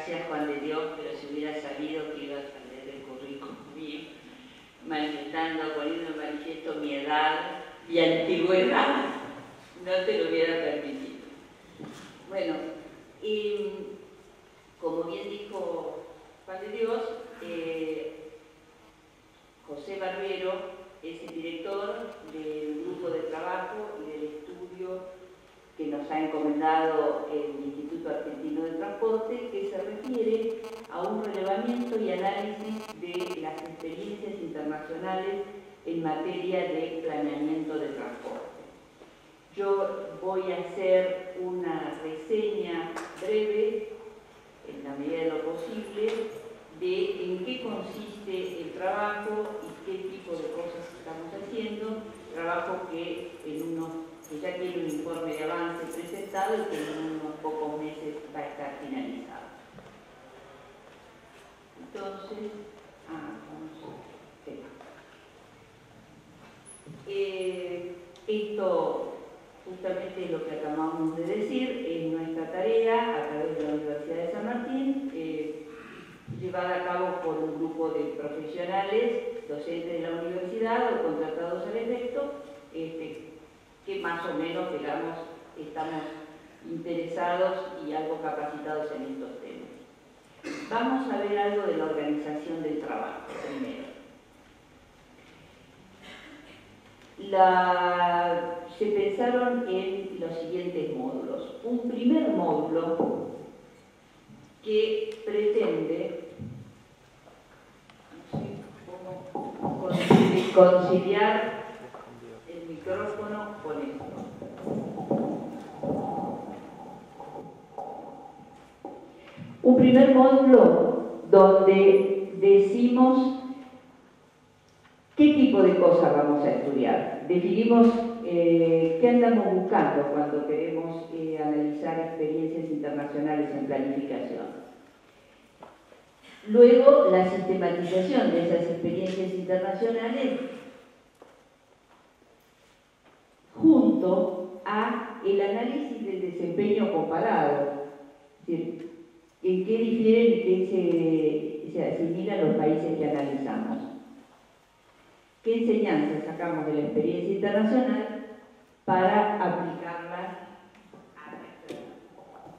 Gracias, Juan de Dios, pero si hubiera sabido que ibas a leer el currículum mío, poniendo en manifiesto mi edad y antigüedad, no te lo hubiera permitido. Bueno, como bien dijo Juan de Dios, José Barbero es el director del grupo de trabajo y del estudio que nos ha encomendado el Instituto Argentino de Transporte, que se refiere a un relevamiento y análisis de las experiencias internacionales en materia de planeamiento de transporte. Yo voy a hacer una reseña breve, en la medida de lo posible, de en qué consiste el trabajo y qué tipo de cosas estamos haciendo, trabajo que ya tiene un informe de avance presentado y que en unos pocos meses va a estar finalizado. Entonces, esto justamente es lo que acabamos de decir, es nuestra tarea a través de la Universidad de San Martín, llevada a cabo por un grupo de profesionales, docentes de la universidad o contratados al efecto, que más o menos, digamos, estamos interesados y algo capacitados en estos temas. Vamos a ver algo de la organización del trabajo primero. Se pensaron en los siguientes módulos. Un primer módulo que pretende conciliar el micrófono con esto. Un primer módulo donde decimos qué tipo de cosas vamos a estudiar. Definimos qué andamos buscando cuando queremos analizar experiencias internacionales en planificación. Luego, la sistematización de esas experiencias internacionales junto a el análisis del desempeño comparado. Es decir, en qué difieren y qué se asimilan los países que analizamos. ¿Qué enseñanzas sacamos de la experiencia internacional para aplicarlas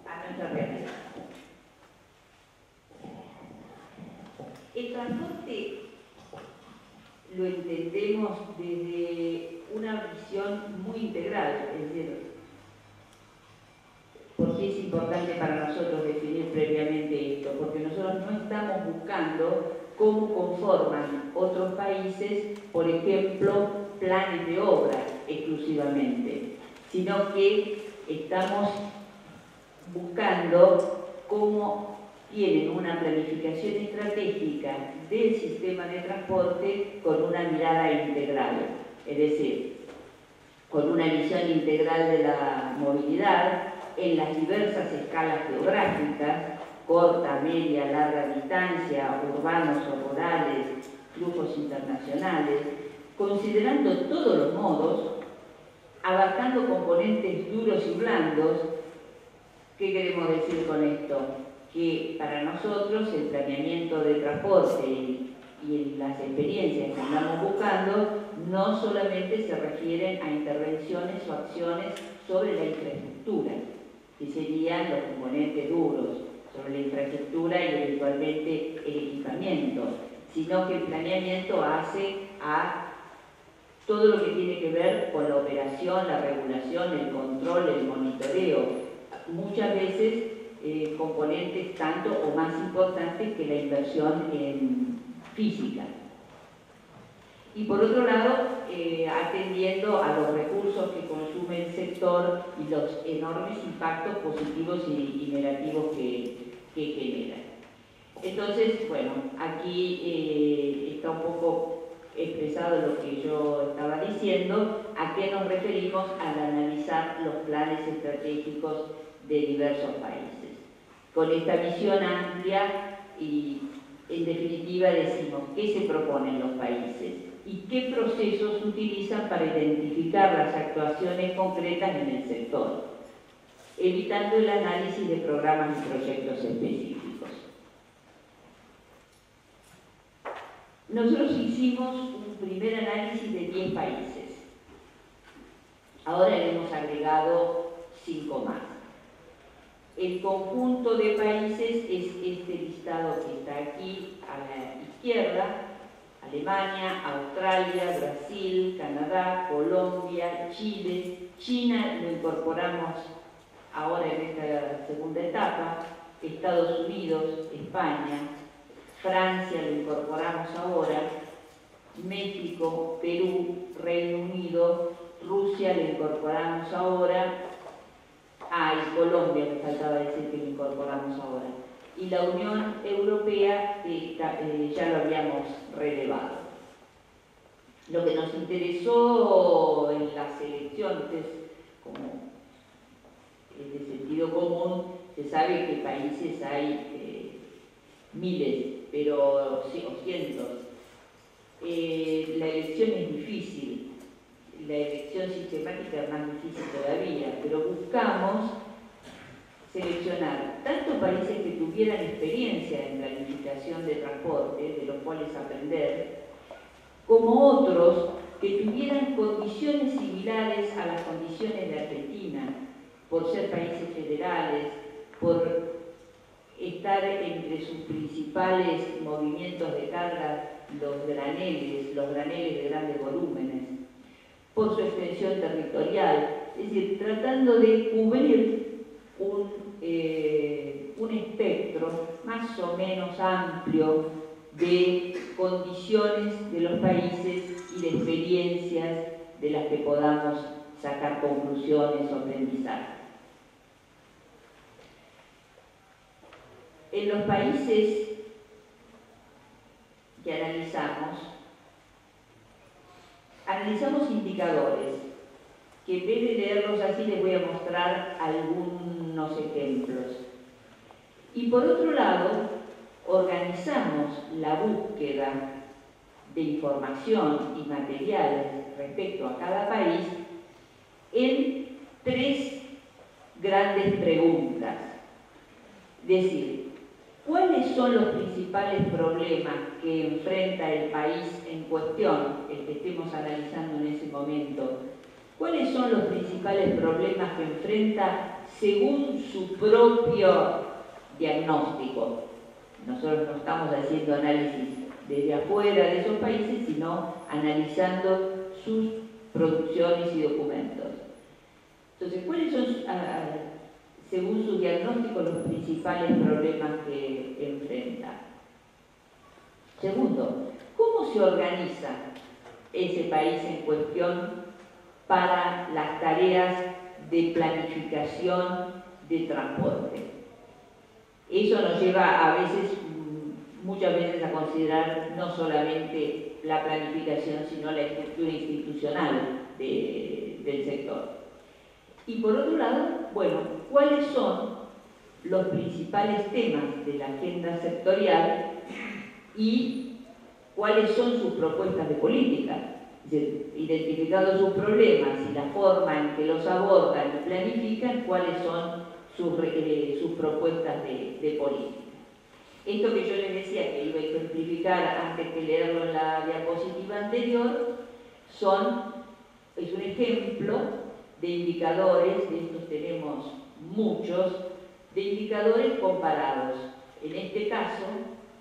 a nuestra realidad? El transporte lo entendemos desde una visión muy integral, es decir, ¿por qué es importante para nosotros definir previamente esto? Porque nosotros no estamos buscando cómo conforman otros países, por ejemplo, planes de obra exclusivamente, sino que estamos buscando cómo tienen una planificación estratégica del sistema de transporte con una mirada integral, es decir, con una visión integral de la movilidad en las diversas escalas geográficas, corta, media, larga distancia, urbanos o rurales, flujos internacionales, considerando todos los modos, abarcando componentes duros y blandos. ¿Qué queremos decir con esto? Que para nosotros el planeamiento de transporte y las experiencias que andamos buscando no solamente se refieren a intervenciones o acciones sobre la infraestructura, que serían los componentes duros, sobre la infraestructura y eventualmente el equipamiento, sino que el planeamiento hace a todo lo que tiene que ver con la operación, la regulación, el control, el monitoreo, muchas veces componentes tanto o más importantes que la inversión en física. Y por otro lado, atendiendo a los recursos que consume el sector y los enormes impactos positivos y negativos que generan. Entonces, bueno, aquí está un poco expresado lo que yo estaba diciendo, a qué nos referimos al analizar los planes estratégicos de diversos países. Con esta visión amplia y, en definitiva, decimos qué se proponen los países y qué procesos utilizan para identificar las actuaciones concretas en el sector, evitando el análisis de programas y proyectos específicos. Nosotros hicimos un primer análisis de 10 países. Ahora le hemos agregado 5 más. El conjunto de países es este listado que está aquí a la izquierda: Alemania, Australia, Brasil, Canadá, Colombia, Chile, China lo incorporamos ahora en esta segunda etapa, Estados Unidos, España, Francia lo incorporamos ahora, México, Perú, Reino Unido, Rusia lo incorporamos ahora, y Colombia, me faltaba decir que lo incorporamos ahora. Y la Unión Europea ya lo habíamos relevado. Lo que nos interesó en la selección, como de sentido común, se sabe que países hay miles, o cientos. La elección es difícil, la elección sistemática es más difícil todavía, pero buscamos seleccionar tanto países que tuvieran experiencia en planificación de transporte, de los cuales aprender, como otros que tuvieran condiciones similares a las condiciones de Argentina, por ser países federales, por estar entre sus principales movimientos de carga los graneles de grandes volúmenes, por su extensión territorial, es decir, tratando de cubrir un espectro más o menos amplio de condiciones de los países y de experiencias de las que podamos sacar conclusiones o aprendizajes. En los países que analizamos indicadores, que en vez de leerlos así les voy a mostrar algunos ejemplos. Y por otro lado, organizamos la búsqueda de información y materiales respecto a cada país en 3 grandes preguntas. Es decir, ¿cuáles son los principales problemas que enfrenta el país en cuestión, el que estemos analizando en ese momento? ¿Cuáles son los principales problemas que enfrenta según su propio diagnóstico? Nosotros no estamos haciendo análisis desde afuera de esos países, sino analizando sus producciones y documentos. Entonces, ¿cuáles son, según su diagnóstico, los principales problemas que enfrenta? Segundo, ¿cómo se organiza ese país en cuestión para las tareas de planificación de transporte? Eso nos lleva muchas veces a considerar no solamente la planificación, sino la estructura institucional del sector. Y por otro lado, bueno, ¿cuáles son los principales temas de la agenda sectorial y cuáles son sus propuestas de política? Es decir, identificados sus problemas y la forma en que los abordan y planifican, cuáles son sus propuestas de política. Esto que yo les decía que iba a ejemplificar antes que leerlo en la diapositiva anterior, es un ejemplo de indicadores, de estos tenemos muchos, de indicadores comparados. En este caso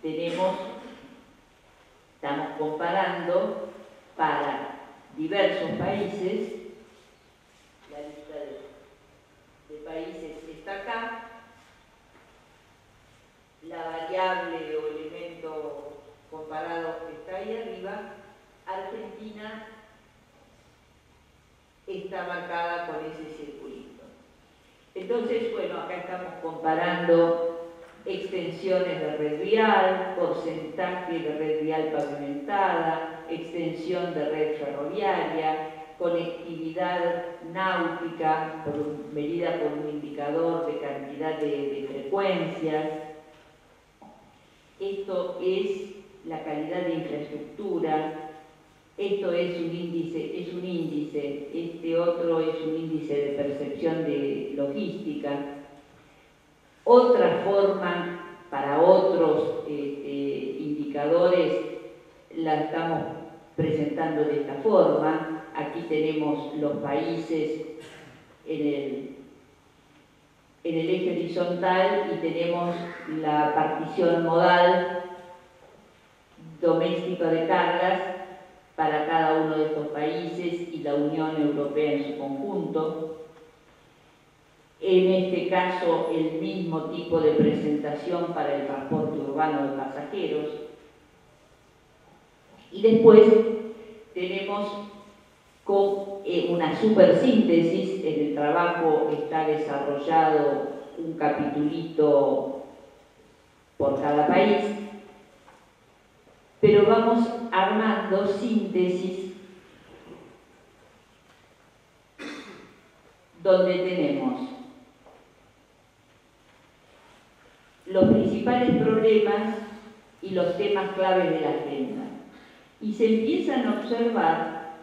estamos comparando para diversos países, la lista de países está acá, la variable o elemento comparado está ahí arriba. Argentina está marcada con ese circulito. Entonces, bueno, acá estamos comparando extensiones de red vial, porcentaje de red vial pavimentada, extensión de red ferroviaria, conectividad náutica medida por un indicador de cantidad de frecuencias. Esto es la calidad de infraestructura, esto es un índice, este otro es un índice de percepción de logística. Otra forma para otros indicadores, la estamos presentando de esta forma. Aquí tenemos los países en el eje horizontal y tenemos la partición modal doméstica de cargas para cada uno de estos países y la Unión Europea en su conjunto. En este caso, el mismo tipo de presentación para el transporte urbano de pasajeros. Y después tenemos con una supersíntesis. En el trabajo está desarrollado un capitulito por cada país, pero vamos armando síntesis donde tenemos los principales problemas y los temas claves de la agenda. Y se empiezan a observar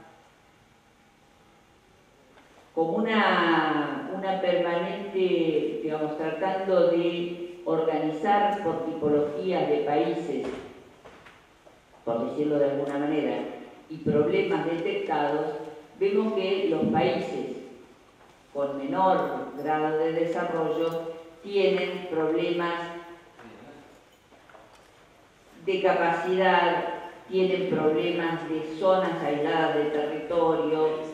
como una permanente, digamos, tratando de organizar por tipologías de países, por decirlo de alguna manera, y problemas detectados, vemos que los países con menor grado de desarrollo tienen problemas de capacidad, tienen problemas de zonas aisladas de territorio,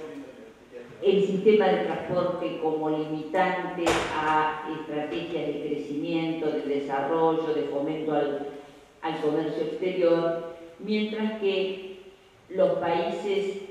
el sistema de transporte como limitante a estrategias de crecimiento, de desarrollo, de fomento al comercio exterior, mientras que los países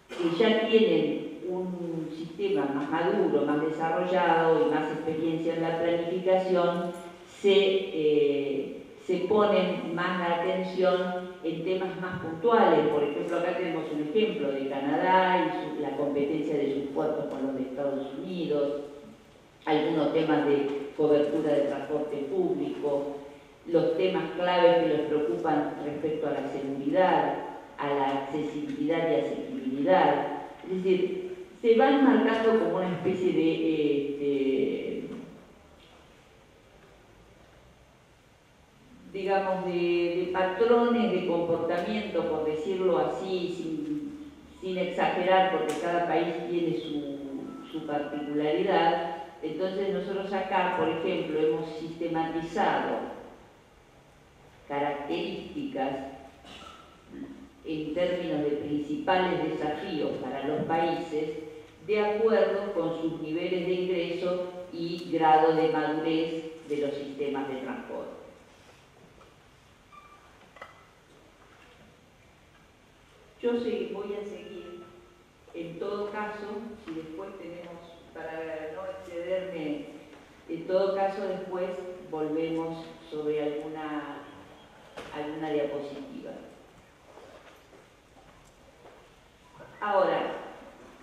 que ya tienen un sistema más maduro, más desarrollado y más experiencia en la planificación, se ponen más la atención en temas más puntuales. Por ejemplo, acá tenemos un ejemplo de Canadá y la competencia de sus puertos con los de Estados Unidos, algunos temas de cobertura de transporte público, los temas claves que les preocupan respecto a la seguridad, a la accesibilidad y asequibilidad. Es decir, se van marcando como una especie digamos, de patrones de comportamiento, por decirlo así, sin exagerar, porque cada país tiene su particularidad. Entonces nosotros acá, por ejemplo, hemos sistematizado características en términos de principales desafíos para los países de acuerdo con sus niveles de ingreso y grado de madurez de los sistemas de transporte. Yo voy a seguir, en todo caso, si después tenemos, para no excederme, en todo caso después volvemos sobre alguna diapositiva. Ahora,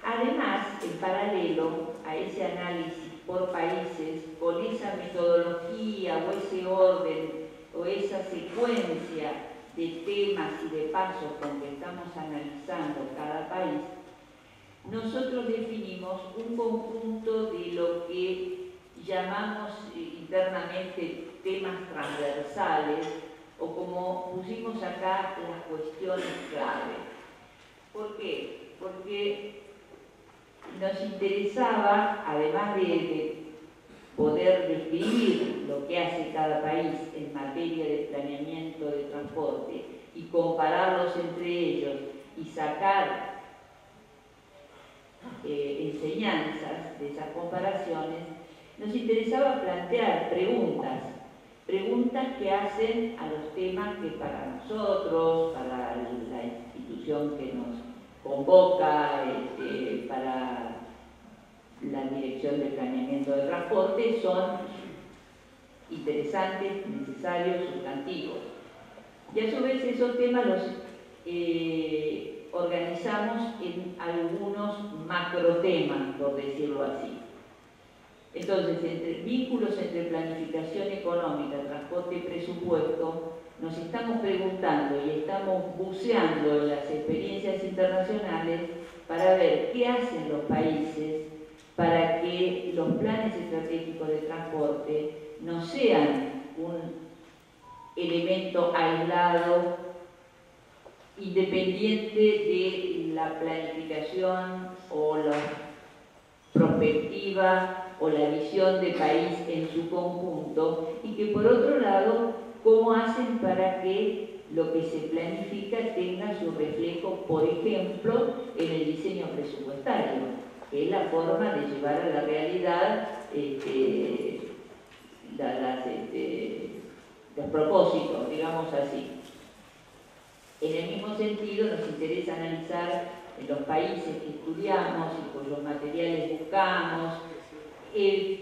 además, en paralelo a ese análisis por países, con esa metodología o ese orden o esa secuencia de temas y de pasos con que estamos analizando cada país, nosotros definimos un conjunto de lo que llamamos internamente temas transversales, o como pusimos acá, las cuestiones clave. ¿Por qué? Porque nos interesaba, además de poder describir lo que hace cada país en materia de planeamiento de transporte y compararlos entre ellos y sacar enseñanzas de esas comparaciones, nos interesaba plantear preguntas que hacen a los temas que para nosotros, para la institución que nos convoca, para la Dirección de Planeamiento de Transporte, son interesantes, necesarios, sustantivos. Y a su vez esos temas los organizamos en algunos macrotemas, por decirlo así. Entonces, vínculos entre planificación económica, transporte y presupuesto, nos estamos preguntando y estamos buceando en las experiencias internacionales para ver qué hacen los países para que los planes estratégicos de transporte no sean un elemento aislado independiente de la planificación o la perspectiva o la visión de país en su conjunto, y que por otro lado, cómo hacen para que lo que se planifica tenga su reflejo, por ejemplo, en el diseño presupuestario, que es la forma de llevar a la realidad los propósitos, digamos así. En el mismo sentido, nos interesa analizar en los países que estudiamos y cuyos materiales buscamos,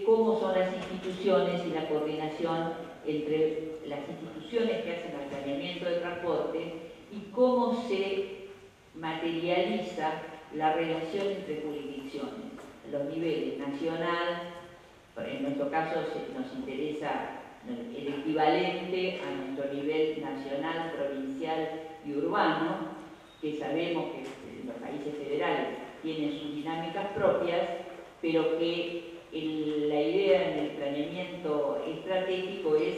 cómo son las instituciones y la coordinación entre las instituciones que hacen el planeamiento de transporte y cómo se materializa la relación entre jurisdicciones, los niveles nacional, en nuestro caso nos interesa el equivalente a nuestro nivel nacional, provincial y urbano, que sabemos que los países federales tienen sus dinámicas propias, pero que la idea en el planeamiento estratégico es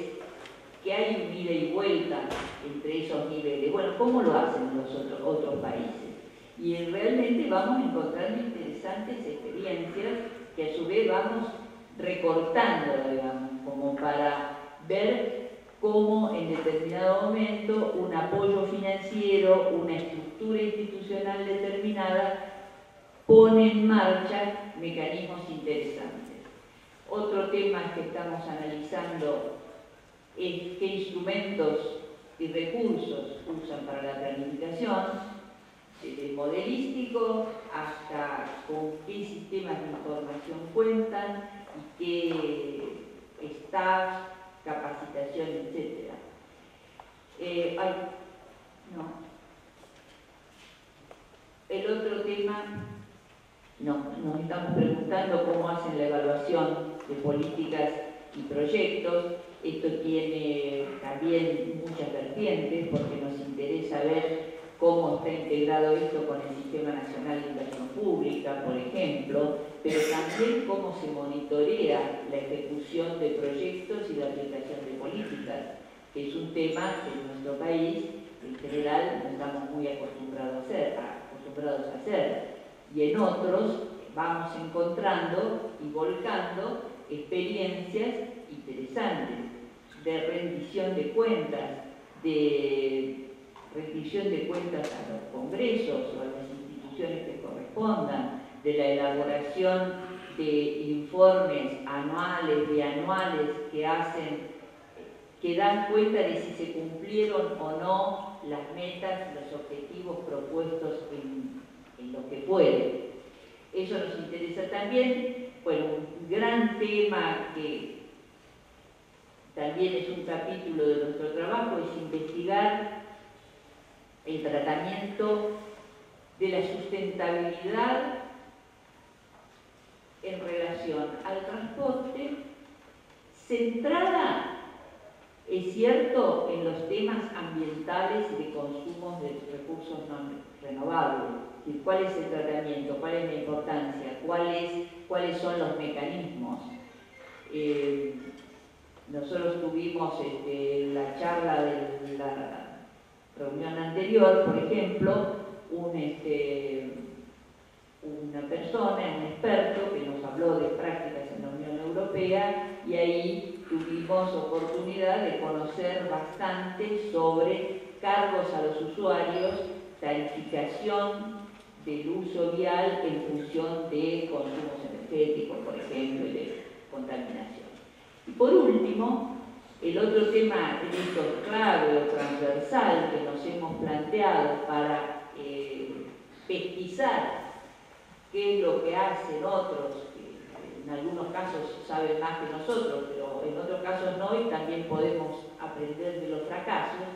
que hay un ida y vuelta entre esos niveles. Bueno, ¿cómo lo hacen los otros países? Y realmente vamos encontrando interesantes experiencias que a su vez vamos recortando, digamos, como para ver cómo en determinado momento un apoyo financiero, una estructura institucional determinada pone en marcha mecanismos interesantes. Otro tema que estamos analizando es qué instrumentos y recursos usan para la planificación, desde modelístico hasta con qué sistemas de información cuentan y qué staff, capacitación, etc. El otro tema, nos estamos preguntando cómo hacen la evaluación de políticas y proyectos. Esto tiene también muchas vertientes porque nos interesa ver cómo está integrado esto con el Sistema Nacional de Inversión Pública, por ejemplo, pero también cómo se monitorea la ejecución de proyectos y la aplicación de políticas, que es un tema que en nuestro país, en general, no estamos muy acostumbrados a hacer. Y en otros vamos encontrando y volcando experiencias interesantes de rendición de cuentas, a los congresos o a las instituciones que correspondan, de la elaboración de informes anuales, bianuales que dan cuenta de si se cumplieron o no las metas, los objetivos propuestos en lo que puede. Eso nos interesa también. Bueno, un gran tema que también es un capítulo de nuestro trabajo es investigar el tratamiento de la sustentabilidad en relación al transporte, centrada, es cierto, en los temas ambientales y de consumo de recursos no renovables. ¿Cuál es el tratamiento? ¿Cuál es la importancia? ¿Cuáles son los mecanismos? Nosotros tuvimos la charla de la reunión anterior, por ejemplo, una persona, un experto que nos habló de prácticas en la Unión Europea, y ahí tuvimos oportunidad de conocer bastante sobre cargos a los usuarios, tarificación del uso vial en función de consumos energéticos, por ejemplo, y de contaminación. Y por último, el otro tema en esto clave o transversal que nos hemos planteado para pesquisar qué es lo que hacen otros, que en algunos casos saben más que nosotros, pero en otros casos no, y también podemos aprender de los fracasos,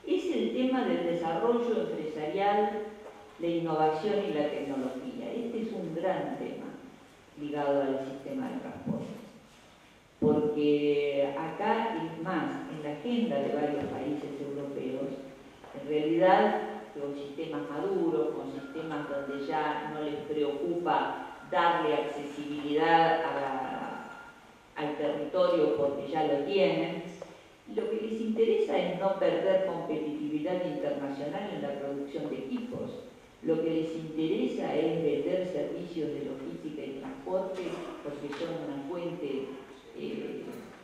es el tema del desarrollo empresarial, la innovación y la tecnología. Este es un gran tema ligado al sistema de transporte, porque acá, es más, en la agenda de varios países europeos, en realidad con sistemas maduros, con sistemas donde ya no les preocupa darle accesibilidad al territorio porque ya lo tienen, Lo que les interesa es no perder competitividad internacional en la producción de equipos. Lo que les interesa es vender servicios de logística y transporte porque son una fuente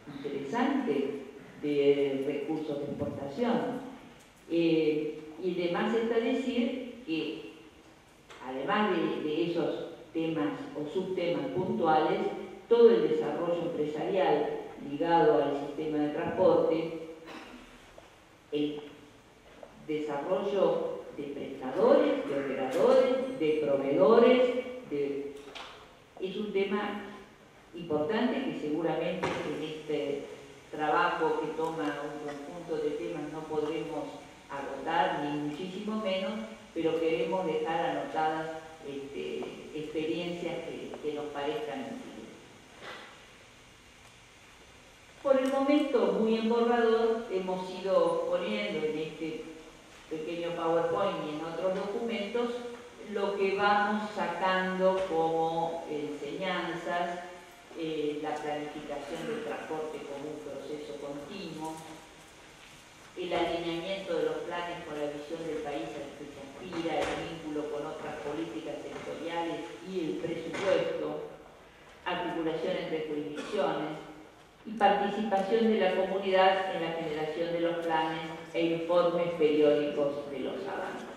interesante de recursos de exportación. Y además está decir que, además de esos temas o subtemas puntuales, todo el desarrollo empresarial ligado al sistema de transporte, el desarrollo de prestadores, de operadores, de proveedores, es un tema importante que seguramente en este trabajo que toma un conjunto de temas no podremos agotar, ni muchísimo menos, pero queremos dejar anotadas experiencias que nos parezcan útiles. Por el momento, muy en borrador, hemos ido poniendo en este pequeño PowerPoint y en otros documentos lo que vamos sacando como enseñanzas, la planificación del transporte como un proceso continuo, el alineamiento de los planes con la visión del país al que se aspira, el vínculo con otras políticas sectoriales y el presupuesto, articulación entre jurisdicciones y participación de la comunidad en la generación de los planes e informes periódicos de los avances.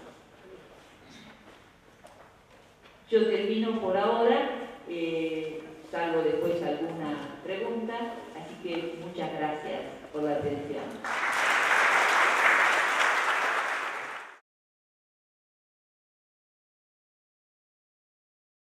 Yo termino por ahora, salvo después alguna pregunta, así que muchas gracias por la atención.